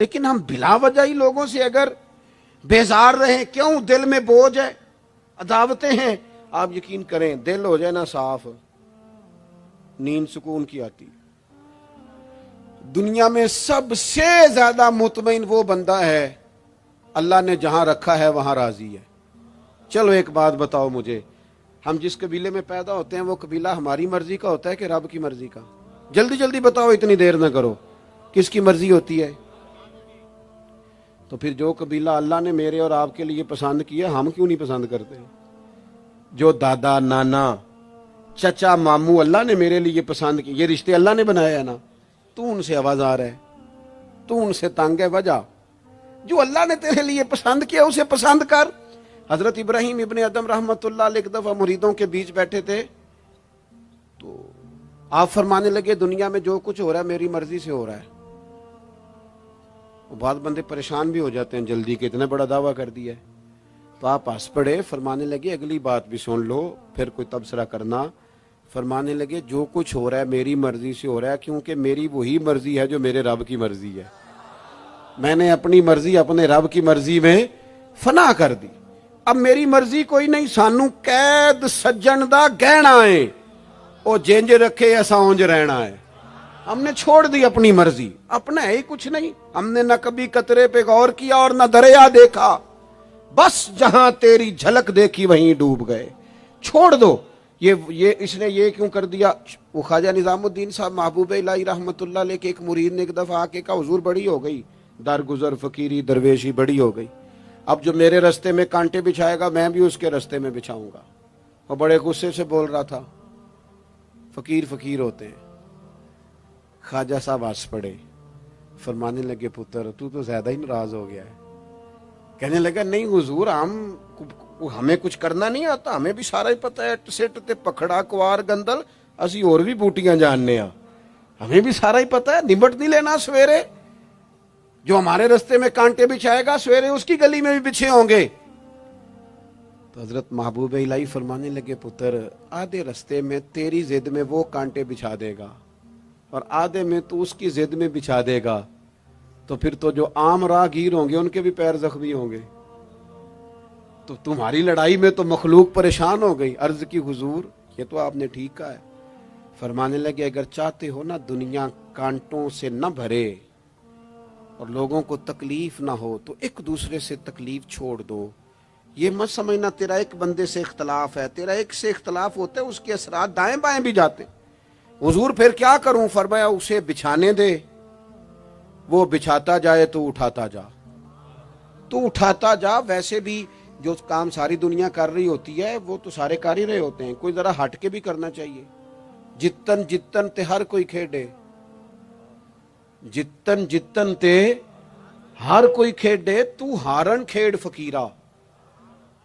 لیکن ہم بلا وجہ ہی لوگوں سے اگر بیزار رہیں، کیوں؟ دل میں بوجھ ہے، عداوتیں ہیں، آپ یقین کریں دل ہو جائے نا صاف، نیند سکون کی آتی۔ دنیا میں سب سے زیادہ مطمئن وہ بندہ ہے اللہ نے جہاں رکھا ہے وہاں راضی ہے۔ چلو ایک بات بتاؤ مجھے، ہم جس قبیلے میں پیدا ہوتے ہیں وہ قبیلہ ہماری مرضی کا ہوتا ہے کہ رب کی مرضی کا؟ جلدی جلدی بتاؤ، اتنی دیر نہ کرو، کس کی مرضی ہوتی ہے؟ تو پھر جو قبیلہ اللہ نے میرے اور آپ کے لیے پسند کیا ہم کیوں نہیں پسند کرتے؟ جو دادا نانا چچا ماموں اللہ نے میرے لیے پسند کی، یہ رشتے اللہ نے بنایا ہے نا، تو ان سے آوازار ہے، تو ان سے تنگ ہے، وجہ جو اللہ نے تیرے لیے پسند کیا اسے پسند کر۔ حضرت ابراہیم ابن ادم رحمت اللہ علیہ ایک دفعہ مریدوں کے بیچ بیٹھے تھے، تو آپ فرمانے لگے دنیا میں جو کچھ ہو رہا ہے میری مرضی سے ہو رہا ہے۔ بعض بندے پریشان بھی ہو جاتے ہیں جلدی کہ اتنا بڑا دعویٰ کر دیا ہے، تو آپ ہنس پڑے، فرمانے لگے اگلی بات بھی سن لو پھر کوئی تبصرہ کرنا۔ فرمانے لگے جو کچھ ہو رہا ہے میری مرضی سے ہو رہا ہے، کیونکہ میری وہی مرضی ہے جو میرے رب کی مرضی ہے۔ میں نے اپنی مرضی اپنے رب کی مرضی میں فنا کر دی۔ اب میری مرضی کوئی نہیں، سانو قید سجن دا گہنا ہے، او جینج رکھے ایسا اونج رہنا ہے۔ ہم نے چھوڑ دی اپنی مرضی، اپنا ہے ہی کچھ نہیں، ہم نے نہ کبھی قطرے پہ غور کیا اور نہ دریا دیکھا، بس جہاں تیری جھلک دیکھی وہیں ڈوب گئے۔ چھوڑ دو یہ اس نے یہ کیوں کر دیا؟ وہ خواجہ نظام الدین صاحب محبوب الہی رحمت اللہ علیہ کے ایک مرید نے ایک دفعہ آ کے کہا حضور بڑی ہو گئی درگزر فقیری درویشی بڑی ہو گئی، اب جو میرے رستے میں کانٹے بچھائے گا میں بھی اس کے رستے میں بچھاؤں گا۔ وہ بڑے غصے سے بول رہا تھا، فقیر فقیر ہوتے ہیں۔ خواجہ صاحب ہنس پڑے، فرمانے لگے پتر تو زیادہ ہی ناراض ہو گیا ہے۔ کہنے لگا نہیں حضور، ہمیں کچھ کرنا نہیں آتا، ہمیں بھی سارا ہی پتہ ہے، سٹ تے پکھڑا کوار گندل اسی اور بھی بوٹیاں جاننے ہاں، ہمیں بھی سارا ہی پتہ ہے، نمٹ نہیں لینا سویرے، جو ہمارے رستے میں کانٹے بچھائے گا سویرے اس کی گلی میں بھی بچھے ہوں گے۔ تو حضرت محبوب الہی فرمانے لگے پتر آدھے رستے میں تیری ضد میں وہ کانٹے بچھا دے گا اور آدھے میں تو اس کی ضد میں بچھا دے گا، تو پھر تو جو عام راہگیر ہوں گے ان کے بھی پیر زخمی ہوں گے، تو تمہاری لڑائی میں تو مخلوق پریشان ہو گئی۔ عرض کی حضور یہ تو آپ نے ٹھیک کہا ہے۔ فرمانے لگے اگر چاہتے ہو نا دنیا کانٹوں سے نہ بھرے اور لوگوں کو تکلیف نہ ہو تو ایک دوسرے سے تکلیف چھوڑ دو۔ یہ مت سمجھنا تیرا ایک بندے سے اختلاف ہے، تیرا ایک سے اختلاف ہوتا ہے اس کے اثرات دائیں بائیں بھی جاتے۔ حضور پھر کیا کروں؟ فرمایا اسے بچھانے دے، وہ بچھاتا جائے تو اٹھاتا جا، تو اٹھاتا جا۔ ویسے بھی جو کام ساری دنیا کر رہی ہوتی ہے وہ تو سارے کر ہی رہے ہوتے ہیں، کوئی ذرا ہٹ کے بھی کرنا چاہیے۔ جتن جتن تے ہر کوئی کھیڈے، جتن جتن تے ہر کوئی کھیڈے، تو ہارن کھیڈ فقیرا،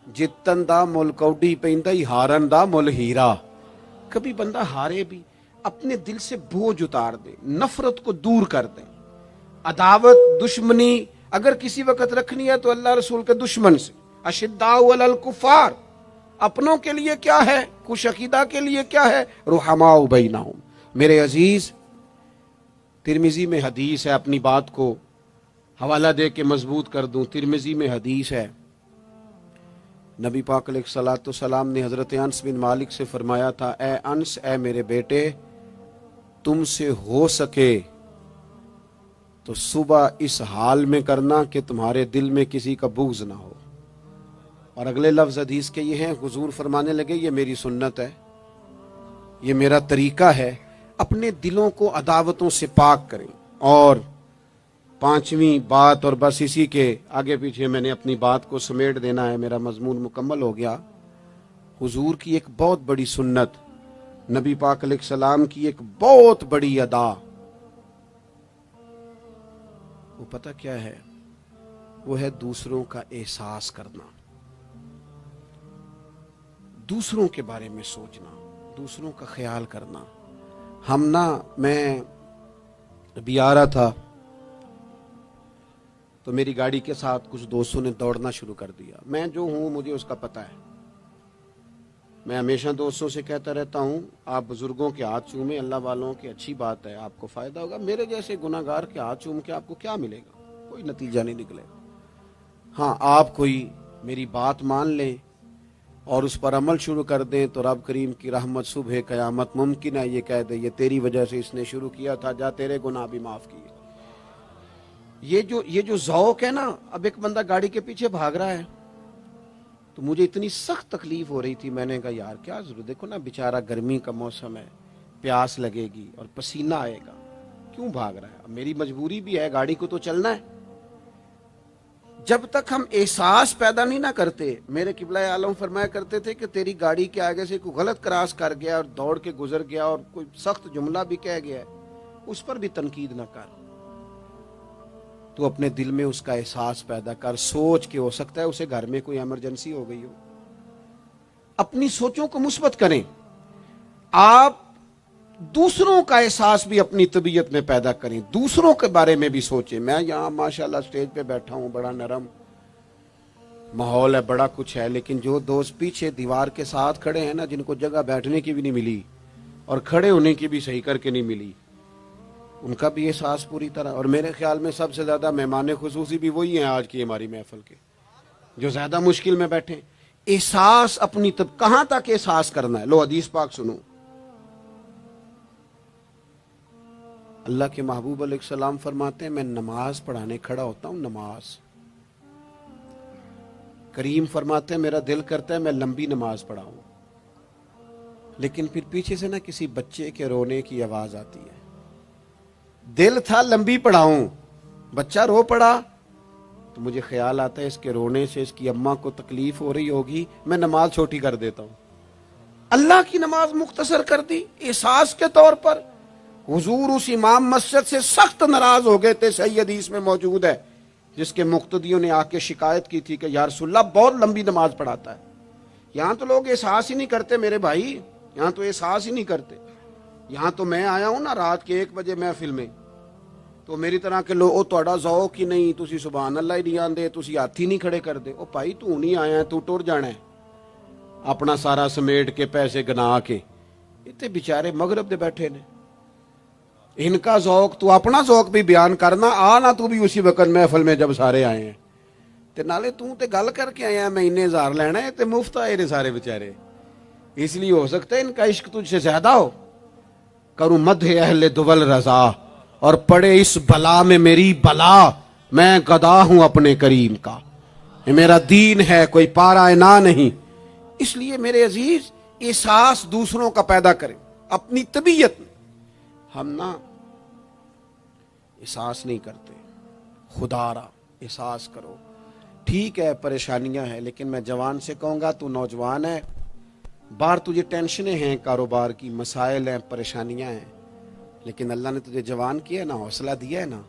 جتن دا مل کوڈی پیندا ہی ہارن دا مل ہیرا۔ کبھی بندہ ہارے بھی اپنے دل سے بوجھ اتار دے، نفرت کو دور کر دے۔ عداوت دشمنی اگر کسی وقت رکھنی ہے تو اللہ رسول کے دشمن سے، اشداء علی الکفار، اپنوں کے لیے کیا ہے، خوش عقیدہ کے لیے کیا ہے، رحماء بینہم۔ میرے عزیز ترمذی میں حدیث ہے، اپنی بات کو حوالہ دے کے مضبوط کر دوں، ترمذی میں حدیث ہے، نبی پاک علیہ الصلوۃ والسلام نے حضرت انس بن مالک سے فرمایا تھا، اے انس، اے میرے بیٹے، تم سے ہو سکے تو صبح اس حال میں کرنا کہ تمہارے دل میں کسی کا بغض نہ ہو۔ اور اگلے لفظ حدیث کے یہ ہیں، حضور فرمانے لگے یہ میری سنت ہے، یہ میرا طریقہ ہے، اپنے دلوں کو عداوتوں سے پاک کریں۔ اور پانچویں بات، اور بس اسی کے آگے پیچھے میں نے اپنی بات کو سمیٹ دینا ہے، میرا مضمون مکمل ہو گیا۔ حضور کی ایک بہت بڑی سنت، نبی پاک علیہ السلام کی ایک بہت بڑی ادا، وہ پتہ کیا ہے؟ وہ ہے دوسروں کا احساس کرنا، دوسروں کے بارے میں سوچنا، دوسروں کا خیال کرنا۔ میں ابھی آ رہا تھا تو میری گاڑی کے ساتھ کچھ دوستوں نے دوڑنا شروع کر دیا۔ میں جو ہوں مجھے اس کا پتہ ہے، میں ہمیشہ دوستوں سے کہتا رہتا ہوں آپ بزرگوں کے ہاتھ چومیں، اللہ والوں کی اچھی بات ہے، آپ کو فائدہ ہوگا۔ میرے جیسے گناہگار کے ہاتھ چوم کے آپ کو کیا ملے گا؟ کوئی نتیجہ نہیں نکلے. ہاں آپ کوئی میری بات مان لیں اور اس پر عمل شروع کر دیں تو رب کریم کی رحمت صبح قیامت ممکن ہے یہ کہہ دے یہ تیری وجہ سے اس نے شروع کیا تھا، جا تیرے گناہ بھی معاف کیے. یہ جو ذوق ہے نا، اب ایک بندہ گاڑی کے پیچھے بھاگ رہا ہے تو مجھے اتنی سخت تکلیف ہو رہی تھی، میں نے کہا یار کیا ضرورت، دیکھو نا بیچارہ گرمی کا موسم ہے، پیاس لگے گی اور پسینہ آئے گا، کیوں بھاگ رہا ہے؟ اب میری مجبوری بھی ہے، گاڑی کو تو چلنا ہے. جب تک ہم احساس پیدا نہیں نہ کرتے، میرے قبلہ عالم فرمایا کرتے تھے کہ تیری گاڑی کے آگے سے کوئی غلط کراس کر گیا اور دوڑ کے گزر گیا اور کوئی سخت جملہ بھی کہہ گیا ہے، اس پر بھی تنقید نہ کر، تو اپنے دل میں اس کا احساس پیدا کر، سوچ کے ہو سکتا ہے اسے گھر میں کوئی ایمرجنسی ہو گئی ہو. اپنی سوچوں کو مثبت کریں. آپ دوسروں کا احساس بھی اپنی طبیعت میں پیدا کریں، دوسروں کے بارے میں بھی سوچیں. میں یہاں ماشاءاللہ سٹیج پہ بیٹھا ہوں، بڑا نرم ماحول ہے، بڑا کچھ ہے، لیکن جو دوست پیچھے دیوار کے ساتھ کھڑے ہیں نا، جن کو جگہ بیٹھنے کی بھی نہیں ملی اور کھڑے ہونے کی بھی صحیح کر کے نہیں ملی، ان کا بھی احساس پوری طرح. اور میرے خیال میں سب سے زیادہ مہمان خصوصی بھی وہی ہیں آج کی ہماری محفل کے، جو زیادہ مشکل میں بیٹھے. احساس اپنی کہاں تک احساس کرنا ہے؟ لو حدیث پاک سنو. اللہ کے محبوب علیہ السلام فرماتے ہیں میں نماز پڑھانے کھڑا ہوتا ہوں، نماز. کریم فرماتے ہیں میرا دل کرتا ہے میں لمبی نماز پڑھاؤں، لیکن پھر پیچھے سے نا کسی بچے کے رونے کی آواز آتی ہے. دل تھا لمبی پڑھاؤں، بچہ رو پڑا تو مجھے خیال آتا ہے اس کے رونے سے اس کی اماں کو تکلیف ہو رہی ہوگی، میں نماز چھوٹی کر دیتا ہوں. اللہ کی نماز مختصر کر دی احساس کے طور پر. حضور اس امام مسجد سے سخت ناراض ہو گئے تھے، صحیح حدیث میں موجود ہے، جس کے مقتدیوں نے آ کے شکایت کی تھی کہ یا رسول اللہ بہت لمبی نماز پڑھاتا ہے. یہاں تو لوگ احساس ہی نہیں کرتے میرے بھائی، یہاں تو احساس ہی نہیں کرتے. یہاں تو میں آیا ہوں نا رات کے 1 بجے محفل میں، تو میری طرح کے لوگ تہاڈا ذوق ہی نہیں، تسی سبحان اللہ ہی نہیں آندے، تسی ہاتھ ہی نہیں کھڑے کر دے. او بھائی تو نہیں آیا ہے، تو ٹر جانا ہے اپنا سارا سمیٹ کے پیسے گنا کے. اتنے بیچارے مغرب دے بیٹھے نے، ان کا ذوق تو اپنا ذوق بھی بیان کرنا، آنا تو بھی اسی وقت محفل میں جب سارے آئے ہیں تے نالے تو تے گل کر کے آیا میں انہیں ہزار لینا ہے تے مفت آئے نے سارے بیچارے. اس لیے ہو سکتا ہے ان کا عشق تجھ سے زیادہ ہو. کروں مدح اہل دول رضا اور پڑے اس بلا میں میری بلا، میں گدا ہوں اپنے کریم کا، یہ میرا دین ہے کوئی پارا نہ نہیں. اس لیے میرے عزیز احساس دوسروں کا پیدا کریں اپنی طبیعت میں. ہم نا احساس نہیں کرتے، خدا را احساس کرو. ٹھیک ہے پریشانیاں ہیں، لیکن میں جوان سے کہوں گا تو نوجوان ہے، باہر تجھے ٹینشنیں ہیں، کاروبار کی مسائل ہیں، پریشانیاں ہیں، لیکن اللہ نے تجھے جوان کیا ہے نا، حوصلہ دیا ہے نا،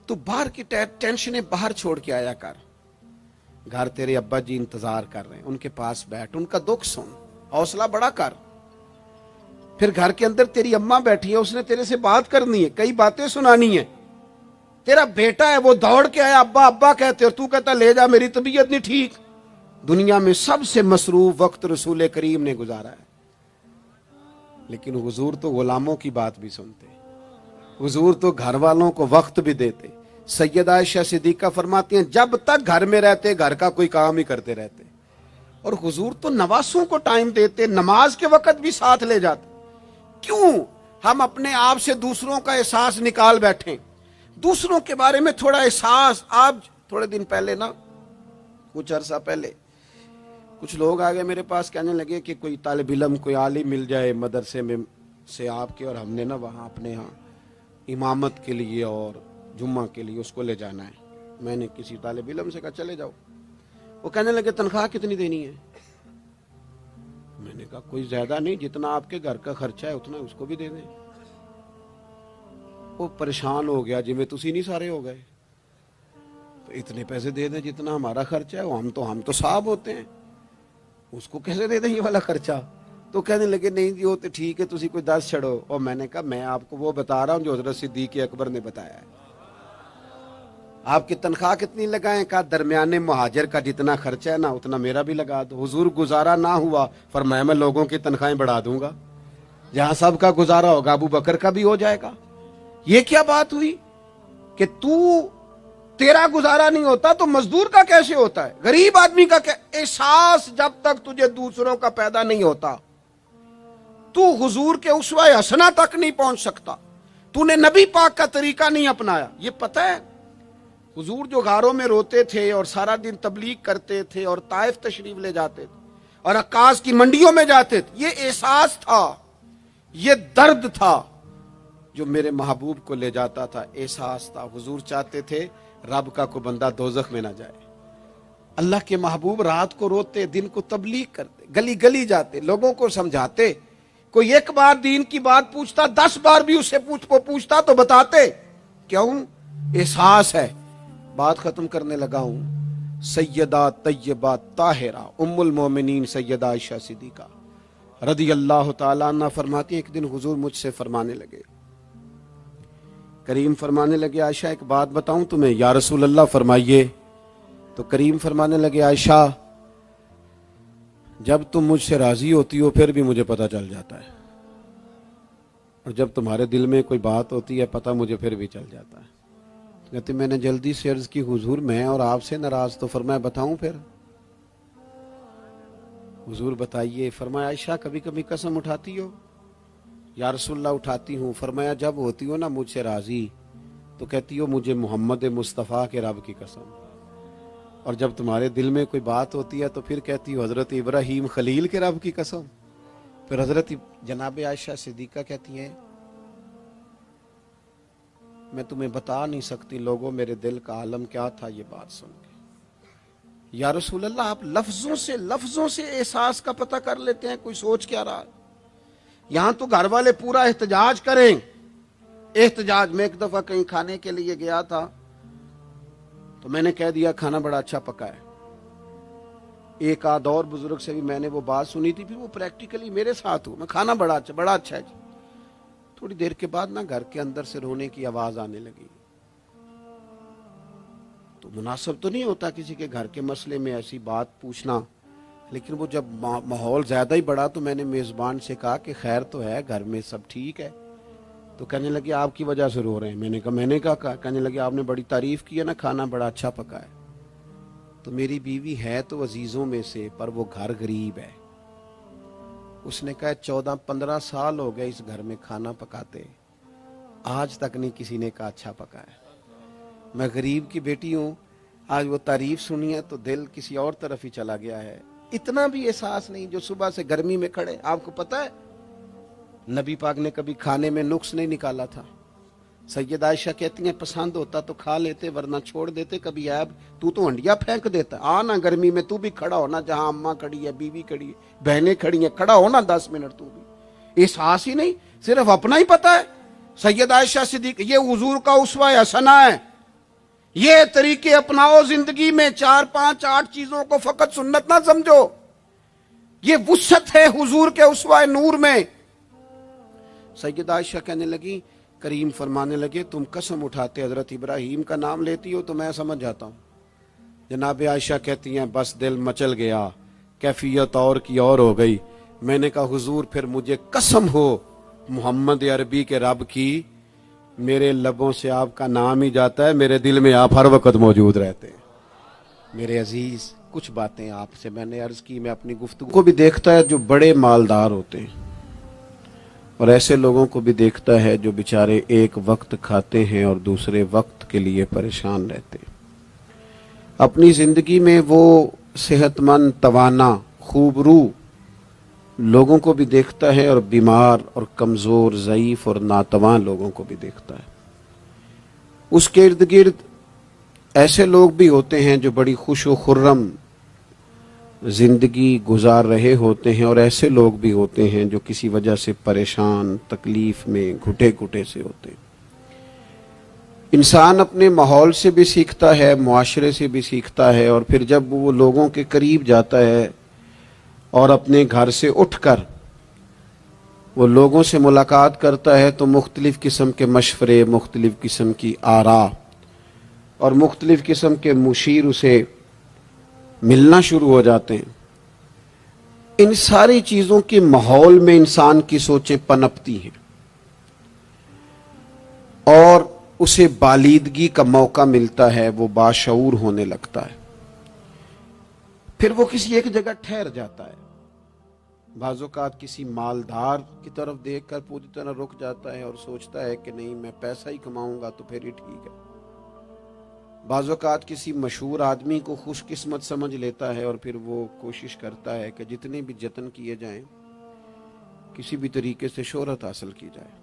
تو باہر کی ٹینشنیں باہر چھوڑ کے آیا کر. گھر تیرے ابا جی انتظار کر رہے ہیں، ان کے پاس بیٹھ، ان کا دکھ سن، حوصلہ بڑا کر. پھر گھر کے اندر تیری اماں بیٹھی ہے، اس نے تیرے سے بات کرنی ہے، کئی باتیں سنانی ہے. تیرا بیٹا ہے وہ دوڑ کے آیا، ابا ابا کہتے اور تو کہتا لے جا میری طبیعت نہیں ٹھیک. دنیا میں سب سے مصروف وقت رسول کریم نے گزارا ہے، لیکن حضور تو غلاموں کی بات بھی سنتے، حضور تو گھر والوں کو وقت بھی دیتے. سیدہ عائشہ صدیقہ فرماتی ہیں جب تک گھر میں رہتے گھر کا کوئی کام ہی کرتے رہتے. اور حضور تو نواسوں کو ٹائم دیتے، نماز کے وقت بھی ساتھ لے جاتے. کیوں ہم اپنے آپ سے دوسروں کا احساس نکال بیٹھیں، دوسروں کے بارے میں تھوڑا احساس. آپ تھوڑے دن پہلے نا، کچھ عرصہ پہلے کچھ لوگ آگے میرے پاس کہنے لگے کہ کوئی طالب علم کوئی عالم مل جائے مدرسے میں سے آپ کے، اور ہم نے نا وہاں اپنے ہاں امامت کے لیے اور جمعہ کے لیے اس کو لے جانا ہے. میں نے کسی طالب علم سے کہا چلے جاؤ. وہ کہنے لگے تنخواہ کتنی دینی ہے؟ میں نے کہا کوئی زیادہ نہیں، جتنا آپ کے گھر کا خرچہ ہے اتنا اس کو بھی دے دیں. وہ پریشان ہو گیا، جی میں تسی نہیں سارے ہو گئے تو اتنے پیسے دے دیں جتنا ہمارا خرچہ ہے. ہم تو صاحب ہوتے ہیں، اس کو کیسے دے دیں یہ والا خرچہ؟ تو کہنے لگے نہیں جی وہ تو ٹھیک ہے، تسی کوئی 10 چھڑو. اور میں نے کہا میں آپ کو وہ بتا رہا ہوں جو حضرت صدیق اکبر نے بتایا ہے. آپ کی تنخواہ کتنی لگائیں؟ کہا درمیانے مہاجر کا جتنا خرچہ ہے نا اتنا میرا بھی لگا دو. حضور گزارا نہ ہوا، فرمایا میں لوگوں کی تنخواہیں بڑھا دوں گا، جہاں سب کا گزارا ہوگا ابو بکر کا بھی ہو جائے گا. یہ کیا بات ہوئی کہ تو تیرا گزارا نہیں ہوتا تو مزدور کا کیسے ہوتا ہے؟ غریب آدمی کا احساس جب تک تجھے دوسروں کا پیدا نہیں ہوتا تو حضور کے اسوہ حسنہ تک نہیں پہنچ سکتا. تو نے نبی پاک کا طریقہ نہیں اپنایا. یہ پتہ ہے حضور جو غاروں میں روتے تھے اور سارا دن تبلیغ کرتے تھے اور طائف تشریف لے جاتے تھے اور عکاظ کی منڈیوں میں جاتے تھے، یہ احساس تھا، یہ درد تھا جو میرے محبوب کو لے جاتا تھا. احساس تھا. حضور چاہتے تھے رب کا کوئی بندہ دوزخ میں نہ جائے. اللہ کے محبوب رات کو روتے، دن کو تبلیغ کرتے، گلی گلی جاتے، لوگوں کو سمجھاتے. کوئی ایک بار دین کی بات پوچھتا، 10 بار بھی اس سے پوچھتا تو بتاتے. کیوں؟ احساس ہے. بات ختم کرنے لگا ہوں. سیدہ طیبہ طاہرہ ام المومنین سیدہ عائشہ صدیقہ رضی اللہ تعالیٰ عنہ فرماتی ہیں ایک دن حضور مجھ سے فرمانے لگے، کریم فرمانے لگے عائشہ ایک بات بتاؤں تمہیں؟ یا رسول اللہ فرمائیے. تو کریم فرمانے لگے عائشہ جب تم مجھ سے راضی ہوتی ہو پھر بھی مجھے پتہ چل جاتا ہے، اور جب تمہارے دل میں کوئی بات ہوتی ہے پتہ مجھے پھر بھی چل جاتا ہے. کہتے میں نے جلدی سے عرض کی حضور میں اور آپ سے ناراض. تو فرمایا بتاؤں پھر؟ حضور بتائیے. فرمایا عائشہ کبھی کبھی قسم اٹھاتی ہو؟ یا رسول اللہ اٹھاتی ہوں. فرمایا جب ہوتی ہو نا مجھ سے راضی تو کہتی ہو مجھے محمد مصطفیٰ کے رب کی قسم، اور جب تمہارے دل میں کوئی بات ہوتی ہے تو پھر کہتی ہو حضرت ابراہیم خلیل کے رب کی قسم. پھر حضرت جناب عائشہ صدیقہ کہتی ہیں میں تمہیں بتا نہیں سکتی لوگوں میرے دل کا عالم کیا تھا یہ بات سن کے. یا رسول اللہ آپ لفظوں سے احساس کا پتہ کر لیتے ہیں، کوئی سوچ کیا رہا. یہاں تو گھر والے پورا احتجاج کریں. احتجاج میں ایک دفعہ کہیں کھانے کے لیے گیا تھا تو میں نے کہہ دیا کھانا بڑا اچھا پکا ہے. ایک آدھ اور بزرگ سے بھی میں نے وہ بات سنی تھی، پھر وہ پریکٹیکلی میرے ساتھ ہو، میں کھانا بڑا اچھا ہے جی. تھوڑی دیر کے بعد نا گھر کے اندر سے رونے کی آواز آنے لگی. تو مناسب تو نہیں ہوتا کسی کے گھر کے مسئلے میں ایسی بات پوچھنا، لیکن وہ جب ماحول زیادہ ہی بڑا تو میں نے میزبان سے کہا کہ خیر تو ہے گھر میں سب ٹھیک ہے؟ تو کہنے لگے آپ کی وجہ سے رو رہے ہیں. میں نے کہا کہنے لگے آپ نے بڑی تعریف کی ہے نا کھانا بڑا اچھا پکا ہے. تو میری بیوی ہے تو عزیزوں میں سے پر وہ گھر غریب ہے. اس نے کہا 14-15 سال ہو گئے اس گھر میں کھانا پکاتے، آج تک نہیں کسی نے کہا اچھا پکا ہے. میں غریب کی بیٹی ہوں، آج وہ تعریف سنی ہے تو دل کسی اور طرف ہی چلا گیا ہے. اتنا بھی احساس نہیں جو صبح سے گرمی میں کھڑے. آپ کو پتہ ہے نبی پاک نے کبھی کھانے میں نقص نہیں نکالا تھا. سیدہ عائشہ کہتی ہیں پسند ہوتا تو کھا لیتے ورنہ چھوڑ دیتے. کبھی عیب تو ہنڈیا پھینک دیتا. آنا گرمی میں تو بھی کھڑا ہونا، جہاں اماں کھڑی ہے، بیوی کھڑی ہے، بہنیں کھڑی ہیں، کھڑا ہونا 10 منٹ. تو بھی احساس ہی نہیں، صرف اپنا ہی پتہ ہے. سیدہ عائشہ صدیقہ یہ حضور کا اسوہ حسنہ ہے. یہ طریقے اپناؤ زندگی میں. 4 5 8 چیزوں کو فقط سنت نہ سمجھو، یہ وسعت ہے حضور کے اسوہ نور میں. سیدہ عائشہ کہنے لگی، کریم فرمانے لگے تم قسم اٹھاتے حضرت ابراہیم کا نام لیتی ہو تو میں سمجھ جاتا ہوں. جناب عائشہ کہتی ہیں بس دل مچل گیا، کیفیت اور کی اور ہو گئی. میں نے کہا حضور پھر مجھے قسم ہو محمد عربی کے رب کی، میرے لبوں سے آپ کا نام ہی جاتا ہے، میرے دل میں آپ ہر وقت موجود رہتے ہیں. میرے عزیز کچھ باتیں آپ سے میں نے عرض کی. میں اپنی گفتگو کو بھی دیکھتا ہے جو بڑے مالدار ہوتے ہیں، اور ایسے لوگوں کو بھی دیکھتا ہے جو بیچارے ایک وقت کھاتے ہیں اور دوسرے وقت کے لیے پریشان رہتے ہیں. اپنی زندگی میں وہ صحت مند، توانا، خوبرو لوگوں کو بھی دیکھتا ہے اور بیمار اور کمزور، ضعیف اور ناتواں لوگوں کو بھی دیکھتا ہے. اس کے ارد گرد ایسے لوگ بھی ہوتے ہیں جو بڑی خوش و خرم زندگی گزار رہے ہوتے ہیں، اور ایسے لوگ بھی ہوتے ہیں جو کسی وجہ سے پریشان، تکلیف میں، گھٹے گھٹے سے ہوتے ہیں. انسان اپنے ماحول سے بھی سیکھتا ہے، معاشرے سے بھی سیکھتا ہے، اور پھر جب وہ لوگوں کے قریب جاتا ہے اور اپنے گھر سے اٹھ کر وہ لوگوں سے ملاقات کرتا ہے تو مختلف قسم کے مشورے، مختلف قسم کی آراء اور مختلف قسم کے مشیر اسے ملنا شروع ہو جاتے ہیں. ان ساری چیزوں کے ماحول میں انسان کی سوچیں پنپتی ہیں، اور اسے بالیدگی کا موقع ملتا ہے، وہ باشعور ہونے لگتا ہے، پھر وہ کسی ایک جگہ ٹھہر جاتا ہے۔ بعض اوقات کسی مالدار کی طرف دیکھ کر پوری طرح رک جاتا ہے اور سوچتا ہے کہ نہیں، میں پیسہ ہی کماؤں گا تو پھر ہی ٹھیک ہے۔ بعض اوقات کسی مشہور آدمی کو خوش قسمت سمجھ لیتا ہے اور پھر وہ کوشش کرتا ہے کہ جتنے بھی جتن کیے جائیں کسی بھی طریقے سے شہرت حاصل کی جائے۔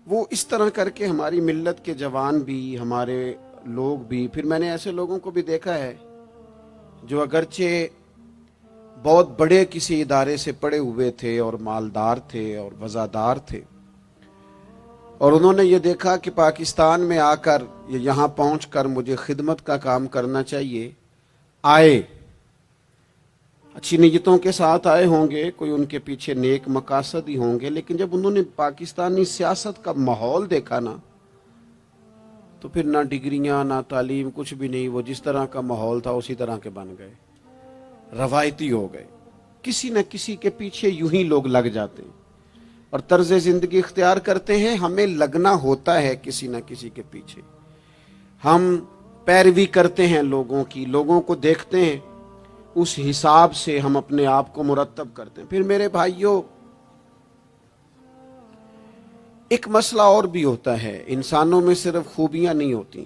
وہ اس طرح کر کے ہماری ملت کے جوان بھی، ہمارے لوگ بھی، پھر میں نے ایسے لوگوں کو بھی دیکھا ہے جو اگرچہ بہت بڑے کسی ادارے سے پڑے ہوئے تھے اور مالدار تھے اور وزادار تھے، اور انہوں نے یہ دیکھا کہ پاکستان میں آ کر، یہاں پہنچ کر مجھے خدمت کا کام کرنا چاہیے، آئے، اچھی نیتوں کے ساتھ آئے ہوں گے، کوئی ان کے پیچھے نیک مقاصد ہی ہوں گے، لیکن جب انہوں نے پاکستانی سیاست کا ماحول دیکھا نا، تو پھر نہ ڈگریاں نہ تعلیم کچھ بھی نہیں، وہ جس طرح کا ماحول تھا اسی طرح کے بن گئے، روایتی ہو گئے۔ کسی نہ کسی کے پیچھے یوں ہی لوگ لگ جاتے ہیں اور طرز زندگی اختیار کرتے ہیں۔ ہمیں لگنا ہوتا ہے کسی نہ کسی کے پیچھے، ہم پیروی کرتے ہیں لوگوں کی، لوگوں کو دیکھتے ہیں، اس حساب سے ہم اپنے آپ کو مرتب کرتے ہیں۔ پھر میرے بھائیوں، ایک مسئلہ اور بھی ہوتا ہے، انسانوں میں صرف خوبیاں نہیں ہوتی،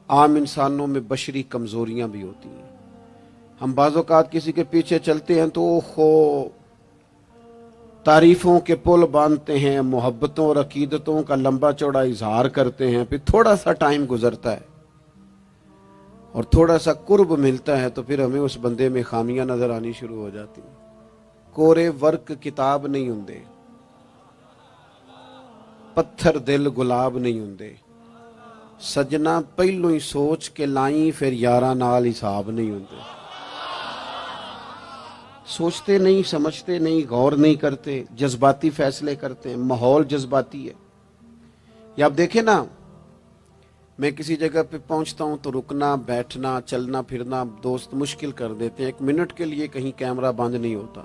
عام انسانوں میں بشری کمزوریاں بھی ہوتی ہیں۔ ہم بعض اوقات کسی کے پیچھے چلتے ہیں تو تعریفوں کے پل باندھتے ہیں، محبتوں اور عقیدتوں کا لمبا چوڑا اظہار کرتے ہیں، پھر تھوڑا سا ٹائم گزرتا ہے اور تھوڑا سا قرب ملتا ہے تو پھر ہمیں اس بندے میں خامیاں نظر آنی شروع ہو جاتی ہیں۔ کورے ورک کتاب نہیں ہوندے، پتھر دل گلاب نہیں ہوندے، سجنا پہلو ہی سوچ کے لائیں پھر یاراں نال حساب نہیں ہوندے۔ سوچتے نہیں، سمجھتے نہیں، غور نہیں کرتے، جذباتی فیصلے کرتے ہیں، ماحول جذباتی ہے۔ یا آپ دیکھیں نا، میں کسی جگہ پہ پہنچتا ہوں تو رکنا، بیٹھنا، چلنا پھرنا دوست مشکل کر دیتے ہیں، 1 منٹ کے لیے کہیں کیمرہ بند نہیں ہوتا۔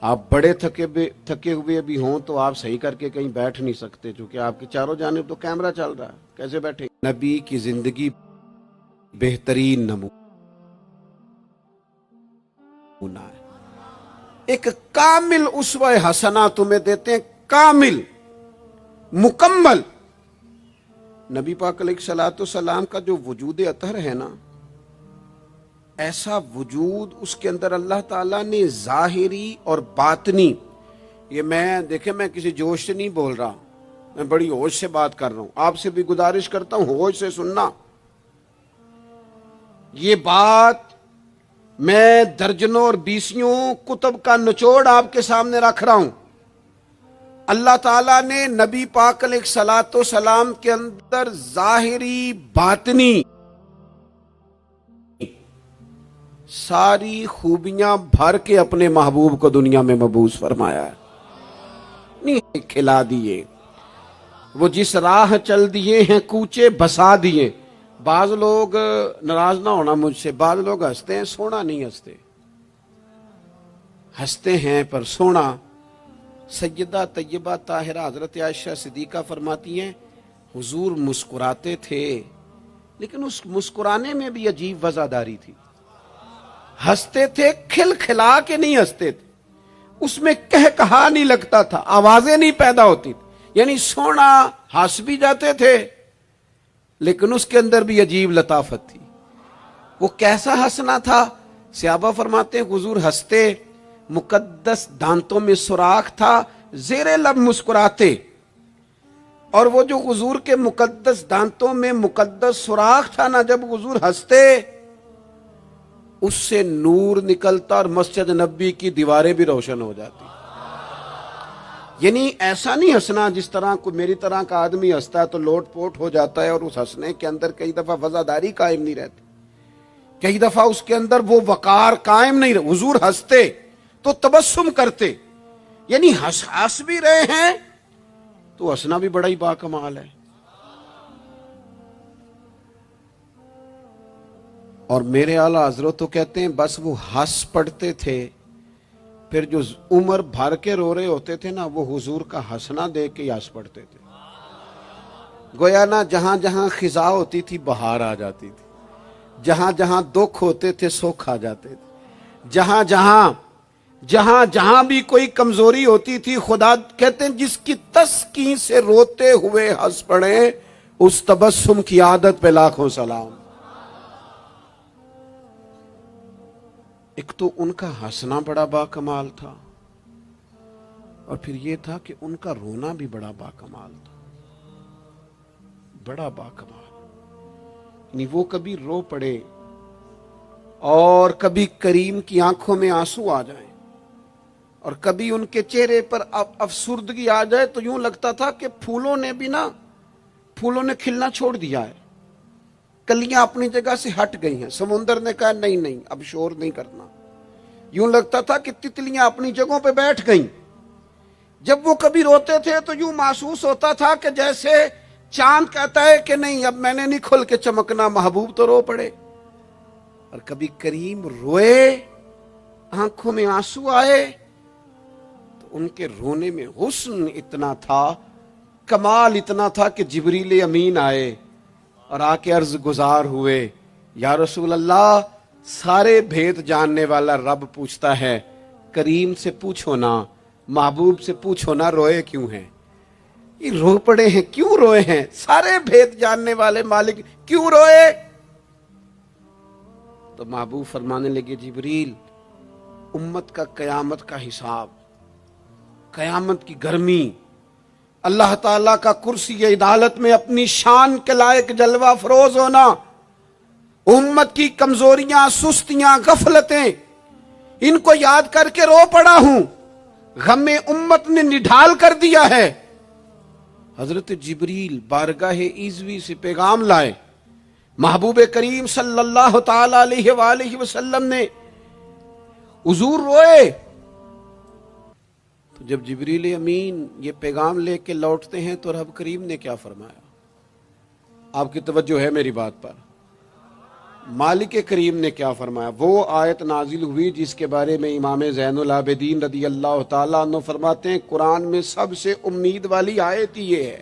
آپ بڑے تھکے ہوئے بھی ہوں تو آپ صحیح کر کے کہیں بیٹھ نہیں سکتے، چونکہ آپ کے چاروں جانب تو کیمرہ چل رہا ہے، کیسے بیٹھیں؟ نبی کی زندگی بہترین نمونہ ہے۔ ایک کامل اسوہ حسنہ تمہیں دیتے ہیں، کامل، مکمل۔ نبی پاک علیہ الصلوۃ والسلام کا جو وجود اطہر ہے نا، ایسا وجود اس کے اندر اللہ تعالیٰ نے ظاہری اور باطنی، یہ دیکھیں میں کسی جوش سے نہیں بول رہا، میں بڑی ہوش سے بات کر رہا ہوں، آپ سے بھی گزارش کرتا ہوں ہوش سے سننا۔ یہ بات میں درجنوں اور بیسیوں کتب کا نچوڑ آپ کے سامنے رکھ رہا ہوں۔ اللہ تعالیٰ نے نبی پاک علیہ الصلوۃ والسلام کے اندر ظاہری باطنی ساری خوبیاں بھر کے اپنے محبوب کو دنیا میں مبعوث فرمایا ہے، نہیں کھلا دیے، وہ جس راہ چل دیے ہیں کوچے بسا دیے۔ بعض لوگ ناراض نہ ہونا مجھ سے، بعض لوگ ہنستے ہیں، سونا نہیں ہنستے، ہنستے ہیں پر سونا۔ سیدہ طیبہ طاہرہ حضرت عائشہ صدیقہ فرماتی ہیں حضور مسکراتے تھے لیکن اس مسکرانے میں بھی عجیب وزاداری تھی، ہنستے تھے کھل کھلا کے نہیں ہنستے تھے، اس میں کہا نہیں لگتا تھا، آوازیں نہیں پیدا ہوتی تھی، یعنی سونا ہنس بھی جاتے تھے لیکن اس کے اندر بھی عجیب لطافت تھی۔ وہ کیسا ہنسنا تھا؟ صحابہ فرماتے ہیں حضور ہنستے، مقدس دانتوں میں سوراخ تھا، زیر لب مسکراتے، اور وہ جو حضور کے مقدس دانتوں میں مقدس سوراخ تھا نا، جب حضور ہنستے اس سے نور نکلتا اور مسجد نبی کی دیواریں بھی روشن ہو جاتی۔ یعنی ایسا نہیں ہنسنا جس طرح کوئی میری طرح کا آدمی ہنستا ہے تو لوٹ پوٹ ہو جاتا ہے اور اس ہنسنے کے اندر کئی دفعہ وزاداری قائم نہیں رہتی، کئی دفعہ اس کے اندر وہ وقار قائم نہیں رہتا۔ حضور ہنستے تو تبسم کرتے، یعنی ہنس بھی رہے ہیں تو ہنسنا بھی بڑا ہی باکمال ہے۔ اور میرے اعلیٰ حضرت تو کہتے ہیں بس وہ ہنس پڑتے تھے پھر جو عمر بھر کے رو رہے ہوتے تھے نا وہ حضور کا ہنسنا دیکھ کے ہنس پڑتے تھے. گویا نا جہاں جہاں خزاں ہوتی تھی بہار آ جاتی تھی, جہاں جہاں دکھ ہوتے تھے سکھ آ جاتے تھے, جہاں جہاں بھی کوئی کمزوری ہوتی تھی خدا کہتے ہیں جس کی تسکین سے روتے ہوئے ہنس پڑے اس تبسم کی عادت پہ لاکھوں سلام. ایک تو ان کا ہنسنا بڑا با کمال تھا اور پھر یہ تھا کہ ان کا رونا بھی بڑا با کمال تھا, بڑا با کمال. یعنی وہ کبھی رو پڑے اور کبھی کریم کی آنکھوں میں آنسو آ جائیں اور کبھی ان کے چہرے پر افسردگی آ جائے تو یوں لگتا تھا کہ پھولوں نے کھلنا چھوڑ دیا ہے, کلیاں اپنی جگہ سے ہٹ گئی ہیں. سمندر نے کہا نہیں اب شور نہیں کرنا. یوں لگتا تھا کہ تتلیاں اپنی جگہوں پہ بیٹھ گئیں. جب وہ کبھی روتے تھے تو یوں محسوس ہوتا تھا کہ جیسے چاند کہتا ہے کہ نہیں اب میں نے نہیں کھل کے چمکنا, محبوب تو رو پڑے. اور کبھی کریم روئے, آنکھوں میں آنسو آئے تو ان کے رونے میں حسن اتنا تھا, کمال اتنا تھا کہ جبریل امین آئے اور آ کے عرض گزار ہوئے, یا رسول اللہ سارے بھید جاننے والا رب پوچھتا ہے کریم سے پوچھو نا, محبوب سے پوچھو نا روئے کیوں ہیں, یہ رو پڑے ہیں کیوں روئے ہیں, سارے بھید جاننے والے مالک کیوں روئے. تو محبوب فرمانے لگے جبریل امت کا قیامت کا حساب, قیامت کی گرمی, اللہ تعالیٰ کا کرسی عدالت میں اپنی شان کے لائق جلوہ فروز ہونا, امت کی کمزوریاں سستیاں غفلتیں ان کو یاد کر کے رو پڑا ہوں, غم امت نے نڈھال کر دیا ہے. حضرت جبریل بارگاہ ایزوی سے پیغام لائے, محبوب کریم صلی اللہ تعالی علیہ وآلہ وسلم نے حضور روئے. تو جب جبریل امین یہ پیغام لے کے لوٹتے ہیں تو رب کریم نے کیا فرمایا؟ آپ کی توجہ ہے میری بات پر؟ مالک کریم نے کیا فرمایا؟ وہ آیت نازل ہوئی جس کے بارے میں امام زین العابدین رضی اللہ تعالیٰ عنہ فرماتے ہیں قرآن میں سب سے امید والی آیت یہ ہے.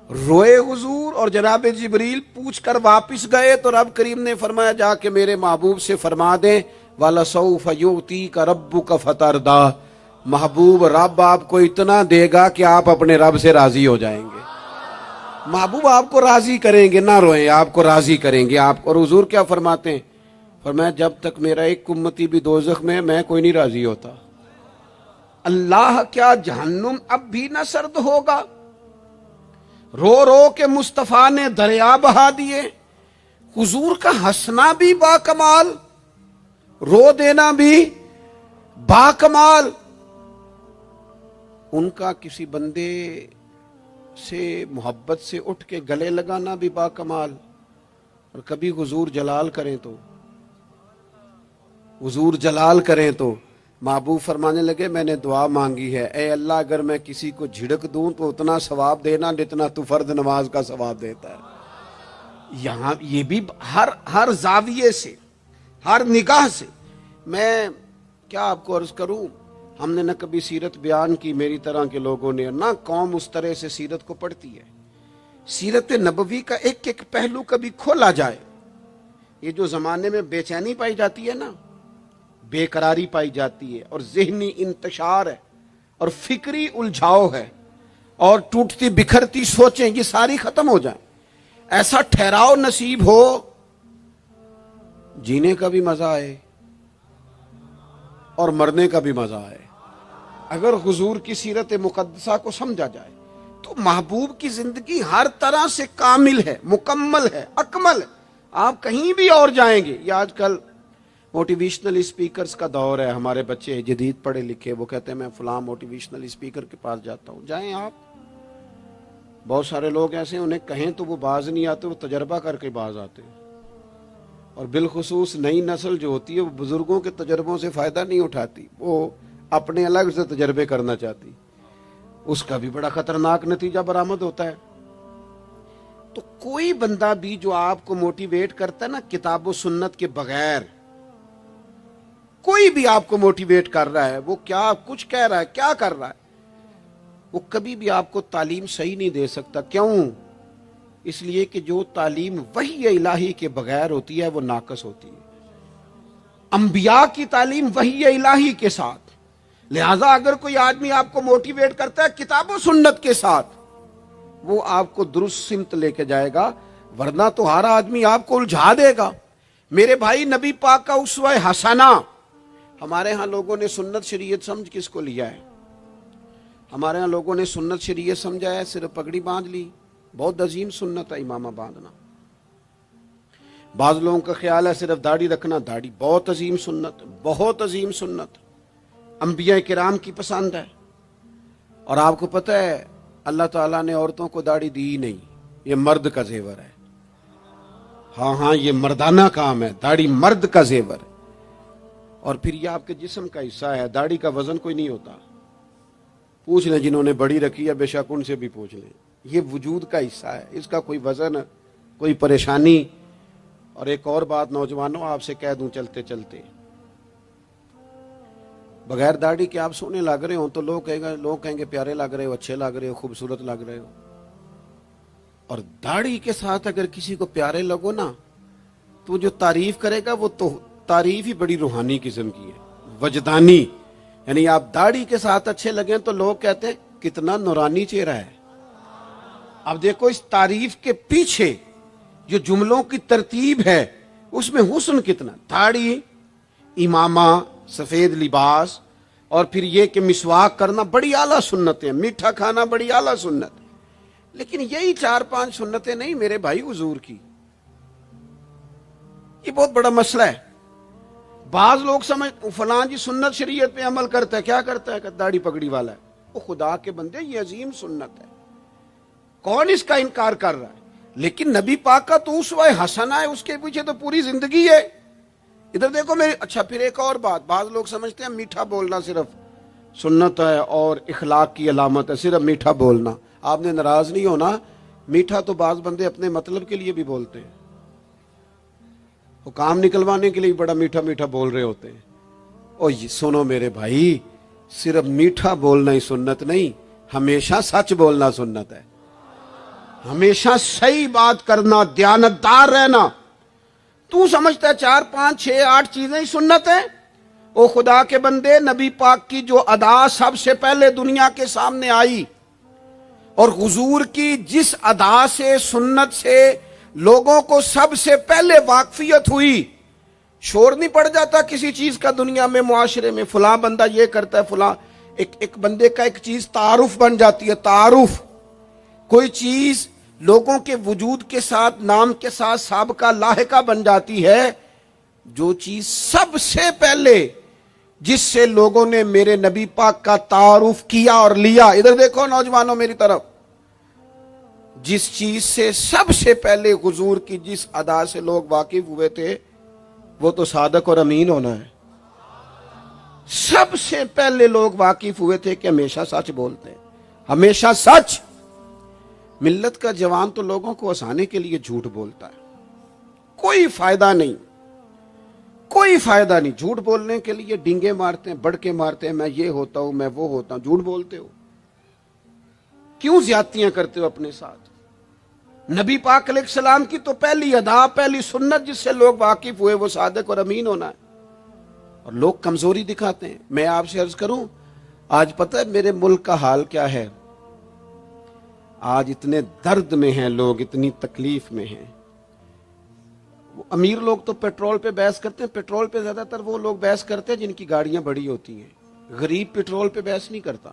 روئے حضور اور جناب جبریل پوچھ کر واپس گئے تو رب کریم نے فرمایا جا کے میرے محبوب سے فرما دیں وَلَسَوْفَ يُؤْتِيكَ رَبُّكَ فَتَرْضَىٰ, محبوب رب آپ کو اتنا دے گا کہ آپ اپنے رب سے راضی ہو جائیں گے. محبوب آپ کو راضی کریں گے, نہ روئیں, آپ کو راضی کریں گے آپ. اور حضور کیا فرماتے ہیں؟ فرمایا جب تک میرا ایک امتی بھی دوزخ میں کوئی نہیں راضی ہوتا. اللہ کیا جہنم اب بھی نہ سرد ہوگا؟ رو رو کے مصطفیٰ نے دریا بہا دیے. حضور کا ہنسنا بھی با کمال, رو دینا بھی با کمال. ان کا کسی بندے سے محبت سے اٹھ کے گلے لگانا بھی با کمال. اور کبھی حضور جلال کریں تو محبوب فرمانے لگے میں نے دعا مانگی ہے, اے اللہ اگر میں کسی کو جھڑک دوں تو اتنا ثواب دینا جتنا تو فرض نماز کا ثواب دیتا ہے. یہاں یہ بھی ہر زاویے سے, ہر نگاہ سے. میں کیا آپ کو عرض کروں, ہم نے نہ کبھی سیرت بیان کی میری طرح کے لوگوں نے, نہ قوم اس طرح سے سیرت کو پڑھتی ہے. سیرت نبوی کا ایک ایک پہلو کبھی کھولا جائے. یہ جو زمانے میں بے چینی پائی جاتی ہے نا, بے قراری پائی جاتی ہے اور ذہنی انتشار ہے اور فکری الجھاؤ ہے اور ٹوٹتی بکھرتی سوچیں, یہ ساری ختم ہو جائیں. ایسا ٹھہراؤ نصیب ہو, جینے کا بھی مزہ آئے اور مرنے کا بھی مزہ آئے. اگر حضور کی سیرت مقدسہ کو سمجھا جائے تو محبوب کی زندگی ہر طرح سے کامل ہے, مکمل ہے, اکمل ہے. آپ کہیں بھی اور جائیں گے. یہ آج کل موٹیویشنل اسپیکرز کا دور ہے. ہمارے بچے جدید پڑھے لکھے وہ کہتے ہیں میں فلاں موٹیویشنل اسپیکر کے پاس جاتا ہوں. جائیں آپ. بہت سارے لوگ ایسے انہیں کہیں تو وہ باز نہیں آتے, وہ تجربہ کر کے باز آتے ہیں. اور بالخصوص نئی نسل جو ہوتی ہے وہ بزرگوں کے تجربوں سے فائدہ نہیں اٹھاتی, وہ اپنے الگ سے تجربے کرنا چاہتی. اس کا بھی بڑا خطرناک نتیجہ برآمد ہوتا ہے. تو کوئی بندہ بھی جو آپ کو موٹیویٹ کرتا ہے نا کتاب و سنت کے بغیر, کوئی بھی آپ کو موٹیویٹ کر رہا ہے، وہ کیا کچھ کہہ رہا ہے، کیا کر رہا ہے، وہ کبھی بھی آپ کو تعلیم صحیح نہیں دے سکتا۔ کیوں؟ اس لیے کہ جو تعلیم وحی الہی کے بغیر ہوتی ہے وہ ناقص ہوتی ہے۔ انبیاء کی تعلیم وحی الہی کے ساتھ، لہذا اگر کوئی آدمی آپ کو موٹیویٹ کرتا ہے کتاب و سنت کے ساتھ، وہ آپ کو درست سمت لے کے جائے گا، ورنہ تو ہر آدمی آپ کو الجھا دے گا۔ میرے بھائی، نبی پاک کا اسوہ حسنہ، ہمارے ہاں لوگوں نے سنت شریعت سمجھ کس کو لیا ہے؟ ہمارے ہاں لوگوں نے سنت شریعت سمجھا ہے صرف پگڑی باندھ لی، بہت عظیم سنت ہے امامہ باندھنا۔ بعض لوگوں کا خیال ہے صرف داڑھی رکھنا، داڑھی بہت عظیم سنت، بہت عظیم سنت، انبیاء کرام کی پسند ہے۔ اور آپ کو پتہ ہے اللہ تعالیٰ نے عورتوں کو داڑھی دی ہی نہیں، یہ مرد کا زیور ہے۔ ہاں یہ مردانہ کام ہے، داڑھی مرد کا زیور ہے۔ اور پھر یہ آپ کے جسم کا حصہ ہے، داڑھی کا وزن کوئی نہیں ہوتا۔ پوچھ لیں جنہوں نے بڑی رکھی ہے، بے شک ان سے بھی پوچھ لیں، یہ وجود کا حصہ ہے، اس کا کوئی وزن، کوئی پریشانی۔ اور ایک اور بات نوجوانوں آپ سے کہہ دوں چلتے چلتے، بغیر داڑھی کے آپ سونے لگ رہے ہوں تو لوگ کہیں گے پیارے لگ رہے ہو، اچھے لگ رہے ہو، خوبصورت لگ رہے ہو۔ اور داڑھی کے ساتھ اگر کسی کو پیارے لگو نا تو جو تعریف کرے گا وہ تو تعریف ہی بڑی روحانی قسم کی ہے، وجدانی۔ یعنی آپ داڑھی کے ساتھ اچھے لگیں تو لوگ کہتے ہیں کتنا نورانی چہرہ ہے۔ اب دیکھو اس تعریف کے پیچھے جو جملوں کی ترتیب ہے اس میں حسن کتنا، داڑھی، امامہ، سفید لباس، اور پھر یہ کہ مسواک کرنا بڑی اعلیٰ سنت ہے، میٹھا کھانا بڑی اعلیٰ سنت ہے۔ لیکن یہی 4-5 سنتیں نہیں میرے بھائی حضور کی، یہ بہت بڑا مسئلہ ہے۔ بعض لوگ سمجھ فلاں جی سنت شریعت پہ عمل کرتا ہے، کیا کرتا ہے کہ داڑھی پگڑی والا ہے، وہ خدا کے بندے یہ عظیم سنت ہے، کون اس کا انکار کر رہا ہے؟ لیکن نبی پاک کا تو اسوہ حسنہ ہے، اس کے پیچھے تو پوری زندگی ہے۔ ادھر دیکھو میرے، اچھا پھر ایک اور بات، بعض لوگ سمجھتے ہیں میٹھا بولنا صرف سنت ہے اور اخلاق کی علامت ہے، صرف میٹھا بولنا۔ آپ نے ناراض نہیں ہونا، میٹھا تو بعض بندے اپنے مطلب کے لیے بھی بولتے ہیں، وہ کام نکلوانے کے لیے بڑا میٹھا میٹھا بول رہے ہوتے ہیں۔ اور سنو میرے بھائی، صرف میٹھا بولنا ہی سنت نہیں، ہمیشہ سچ بولنا سنت ہے، ہمیشہ صحیح بات کرنا، دیانتدار رہنا۔ تو سمجھتا ہے 4 5 6 8 چیزیں ہی سنت ہیں؟ او خدا کے بندے، نبی پاک کی جو ادا سب سے پہلے دنیا کے سامنے آئی اور حضور کی جس ادا سے، سنت سے لوگوں کو سب سے پہلے واقفیت ہوئی، شور نہیں پڑ جاتا کسی چیز کا دنیا میں، معاشرے میں فلاں بندہ یہ کرتا ہے، فلاں ایک بندے کا ایک چیز تعارف بن جاتی ہے۔ تعارف، کوئی چیز لوگوں کے وجود کے ساتھ، نام کے ساتھ سابقہ لاحقہ بن جاتی ہے۔ جو چیز سب سے پہلے جس سے لوگوں نے میرے نبی پاک کا تعارف کیا اور لیا، ادھر دیکھو نوجوانوں میری طرف، جس چیز سے سب سے پہلے حضور کی جس ادا سے لوگ واقف ہوئے تھے وہ تو صادق اور امین ہونا ہے۔ سب سے پہلے لوگ واقف ہوئے تھے کہ ہمیشہ سچ بولتے ہیں، ہمیشہ سچ۔ ملت کا جوان تو لوگوں کو ہنسانے کے لیے جھوٹ بولتا ہے، کوئی فائدہ نہیں، کوئی فائدہ نہیں۔ جھوٹ بولنے کے لیے ڈینگے مارتے ہیں، بڑکے مارتے ہیں، میں یہ ہوتا ہوں، میں وہ ہوتا ہوں۔ جھوٹ بولتے ہو، کیوں زیادتیاں کرتے ہو اپنے ساتھ؟ نبی پاک علیہ السلام کی تو پہلی ادا، پہلی سنت جس سے لوگ واقف ہوئے وہ صادق اور امین ہونا ہے، اور لوگ کمزوری دکھاتے ہیں۔ میں آپ سے عرض کروں، آج پتہ ہے میرے ملک کا حال کیا ہے؟ آج اتنے درد میں ہیں لوگ، اتنی تکلیف میں ہیں۔ امیر لوگ تو پیٹرول پہ بحث کرتے ہیں، پیٹرول پہ زیادہ تر وہ لوگ بحث کرتے ہیں جن کی گاڑیاں بڑی ہوتی ہیں۔ غریب پیٹرول پہ بحث نہیں کرتا،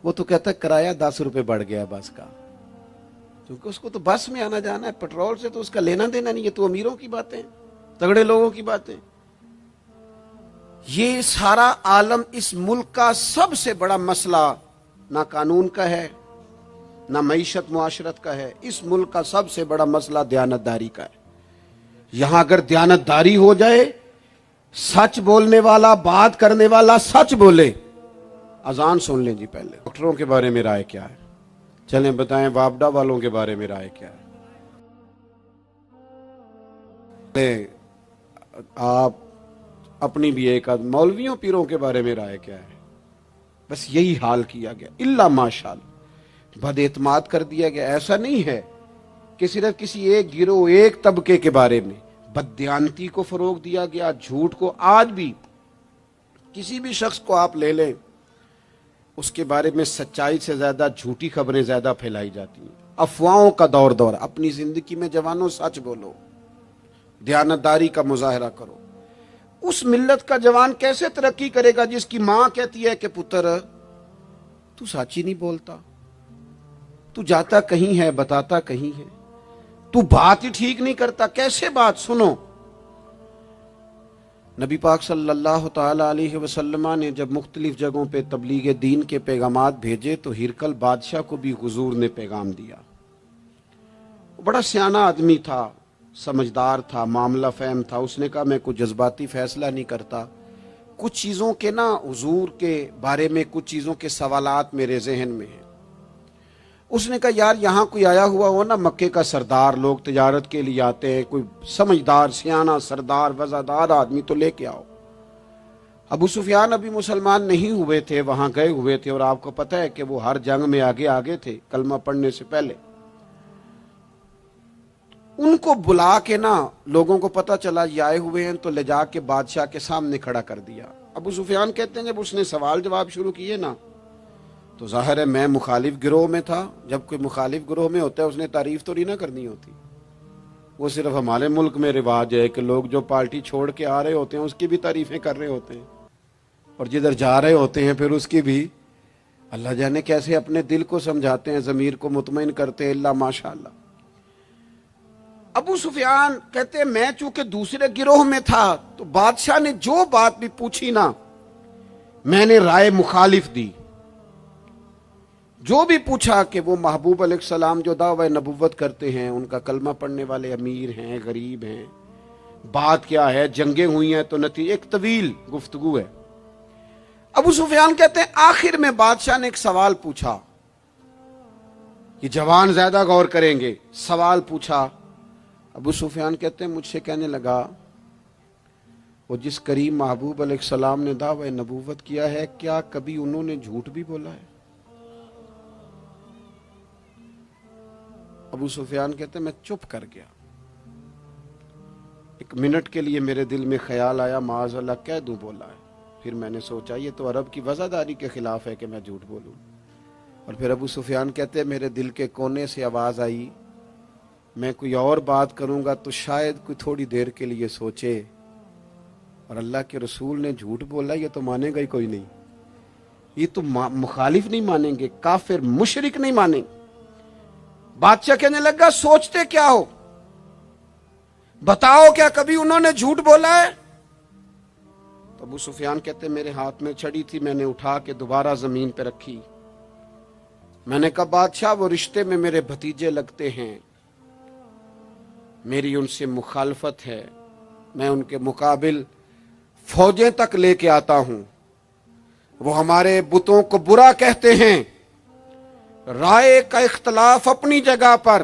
وہ تو کہتا ہے کرایہ 10 روپے بڑھ گیا بس کا، کیونکہ اس کو تو بس میں آنا جانا ہے، پیٹرول سے تو اس کا لینا دینا نہیں۔ یہ تو امیروں کی باتیں، تگڑے لوگوں کی باتیں۔ یہ سارا عالم، اس ملک کا سب سے بڑا مسئلہ نہ قانون کا ہے، نہ معیشت معاشرت کا ہے، اس ملک کا سب سے بڑا مسئلہ دیانتداری کا ہے۔ یہاں اگر دیانتداری ہو جائے، سچ بولنے والا، بات کرنے والا سچ بولے۔ اذان سن لیں جی پہلے، ڈاکٹروں کے بارے میں رائے کیا ہے؟ چلیں بتائیں وابڈا والوں کے بارے میں رائے کیا ہے؟ آپ اپنی بھی ایک آدھ مولویوں پیروں کے بارے میں رائے کیا ہے؟ بس یہی حال کیا گیا، الا ماشاءاللہ بد اعتماد کر دیا گیا۔ ایسا نہیں ہے کہ صرف کسی ایک گروہ ایک طبقے کے بارے میں بددیانتی کو فروغ دیا گیا، جھوٹ کو۔ آج بھی کسی بھی شخص کو آپ لے لیں، اس کے بارے میں سچائی سے زیادہ جھوٹی خبریں زیادہ پھیلائی جاتی ہیں، افواہوں کا دور۔ اپنی زندگی میں جوانوں سچ بولو، دیانتداری کا مظاہرہ کرو۔ اس ملت کا جوان کیسے ترقی کرے گا جس کی ماں کہتی ہے کہ پتر تو سچ ہی نہیں بولتا، تو جاتا کہیں ہے بتاتا کہیں ہے، تو بات ہی ٹھیک نہیں کرتا، کیسے بات سنو۔ نبی پاک صلی اللہ تعالی علیہ وسلم نے جب مختلف جگہوں پہ تبلیغ دین کے پیغامات بھیجے تو ہرقل بادشاہ کو بھی حضور نے پیغام دیا۔ وہ بڑا سیانہ آدمی تھا، سمجھدار تھا، معاملہ فہم تھا۔ اس نے کہا میں کوئی جذباتی فیصلہ نہیں کرتا، کچھ چیزوں کے حضور کے بارے میں کچھ چیزوں کے سوالات میرے ذہن میں ہیں۔ اس نے کہا یار یہاں کوئی آیا ہوا ہو نا، مکے کا سردار، لوگ تجارت کے لیے آتے ہیں، کوئی سمجھدار سیانہ سردار وزادار آدمی تو لے کے آؤ۔ ابو سفیان ابھی مسلمان نہیں ہوئے تھے، وہاں گئے ہوئے تھے، اور آپ کو پتہ ہے کہ وہ ہر جنگ میں آگے تھے کلمہ پڑھنے سے پہلے۔ ان کو بلا کے لوگوں کو پتہ چلا یہ آئے ہوئے ہیں، تو لے جا کے بادشاہ کے سامنے کھڑا کر دیا۔ ابو سفیان کہتے ہیں جب اس نے سوال جواب شروع کیے تو ظاہر ہے میں مخالف گروہ میں تھا۔ جب کوئی مخالف گروہ میں ہوتا ہے اس نے تعریف تو نہیں نہ کرنی ہوتی، وہ صرف ہمارے ملک میں رواج ہے کہ لوگ جو پارٹی چھوڑ کے آ رہے ہوتے ہیں اس کی بھی تعریفیں کر رہے ہوتے ہیں، اور جدھر جا رہے ہوتے ہیں پھر اس کی بھی۔ اللہ جانے کیسے اپنے دل کو سمجھاتے ہیں، ضمیر کو مطمئن کرتے ہیں، اللہ ماشاءاللہ۔ ابو سفیان کہتے ہیں میں چونکہ دوسرے گروہ میں تھا تو بادشاہ نے جو بات بھی پوچھی میں نے رائے مخالف دی۔ جو بھی پوچھا کہ وہ محبوب علیہ السلام جو دعوی نبوت کرتے ہیں، ان کا کلمہ پڑھنے والے امیر ہیں، غریب ہیں، بات کیا ہے، جنگیں ہوئی ہیں تو نتیجہ، ایک طویل گفتگو ہے۔ ابو سفیان کہتے ہیں آخر میں بادشاہ نے ایک سوال پوچھا، یہ جوان زیادہ غور کریں گے، سوال پوچھا۔ ابو سفیان کہتے ہیں مجھ سے کہنے لگا وہ جس کریم محبوب علیہ السلام نے دعوی نبوت کیا ہے، کیا کبھی انہوں نے جھوٹ بھی بولا ہے؟ ابو سفیان کہتے ہیں میں چپ کر گیا۔ ایک منٹ کے لیے میرے دل میں خیال آیا معاذ اللہ کہہ دوں بولا ہے، پھر میں نے سوچا یہ تو عرب کی وزاداری کے خلاف ہے کہ میں جھوٹ بولوں۔ اور پھر ابو سفیان کہتے ہیں میرے دل کے کونے سے آواز آئی میں کوئی اور بات کروں گا تو شاید کوئی تھوڑی دیر کے لیے سوچے، اور اللہ کے رسول نے جھوٹ بولا یہ تو مانے گا ہی کوئی نہیں، یہ تو مخالف نہیں مانیں گے، کافر مشرک نہیں مانیں گے۔ بادشاہ کہنے لگا سوچتے کیا ہو، بتاؤ کیا کبھی انہوں نے جھوٹ بولا ہے؟ تو ابو سفیان کہتے میرے ہاتھ میں چھڑی تھی، میں نے اٹھا کے دوبارہ زمین پہ رکھی۔ میں نے کہا بادشاہ وہ رشتے میں میرے بھتیجے لگتے ہیں، میری ان سے مخالفت ہے، میں ان کے مقابل فوجیں تک لے کے آتا ہوں، وہ ہمارے بتوں کو برا کہتے ہیں، رائے کا اختلاف اپنی جگہ پر،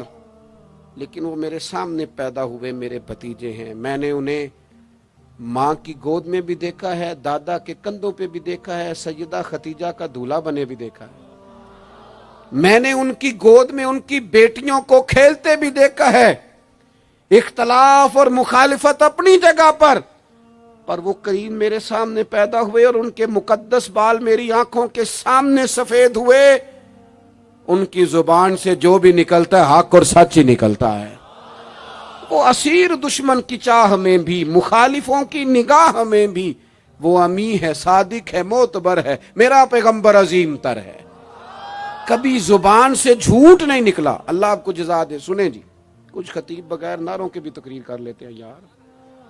لیکن وہ میرے سامنے پیدا ہوئے میرے بھتیجے ہیں، میں نے انہیں ماں کی گود میں بھی دیکھا ہے، دادا کے کندھوں پہ بھی دیکھا ہے، سیدہ خدیجہ کا دولہا بنے بھی دیکھا ہے، میں نے ان کی گود میں ان کی بیٹیوں کو کھیلتے بھی دیکھا ہے۔ اختلاف اور مخالفت اپنی جگہ پر وہ کریم میرے سامنے پیدا ہوئے اور ان کے مقدس بال میری آنکھوں کے سامنے سفید ہوئے، ان کی زبان سے جو بھی نکلتا ہے حق اور سچ ہی نکلتا ہے۔ وہ اسیر دشمن کی چاہ میں بھی، مخالفوں کی نگاہ میں بھی وہ امی ہے، صادق ہے، معتبر ہے، میرا پیغمبر عظیم تر ہے، کبھی زبان سے جھوٹ نہیں نکلا۔ اللہ آپ کو جزا دے۔ سنیں جی، کچھ خطیب بغیر نعروں کے بھی تقریر کر لیتے ہیں یار،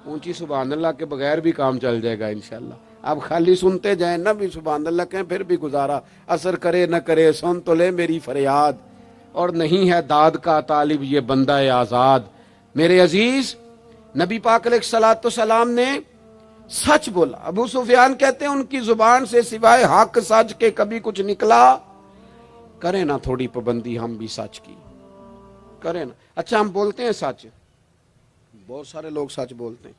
اونچی سبحان اللہ کے بغیر بھی کام چل جائے گا انشاءاللہ۔ آپ خالی سنتے جائیں نہ بھی سبحان اللہ کہیں، پھر بھی گزارا، اثر کرے نہ کرے سن تو لے میری فریاد، اور نہیں ہے داد کا طالب یہ بندہ آزاد۔ میرے عزیز، نبی پاک علیہ الصلوۃ والسلام نے سچ بولا۔ ابو سفیان کہتے ہیں ان کی زبان سے سوائے حق سچ کے کبھی کچھ نکلا؟ کریں نا تھوڑی پابندی ہم بھی سچ کی، کریں نا۔ اچھا ہم بولتے ہیں سچ، بہت سارے لوگ سچ بولتے ہیں،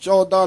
14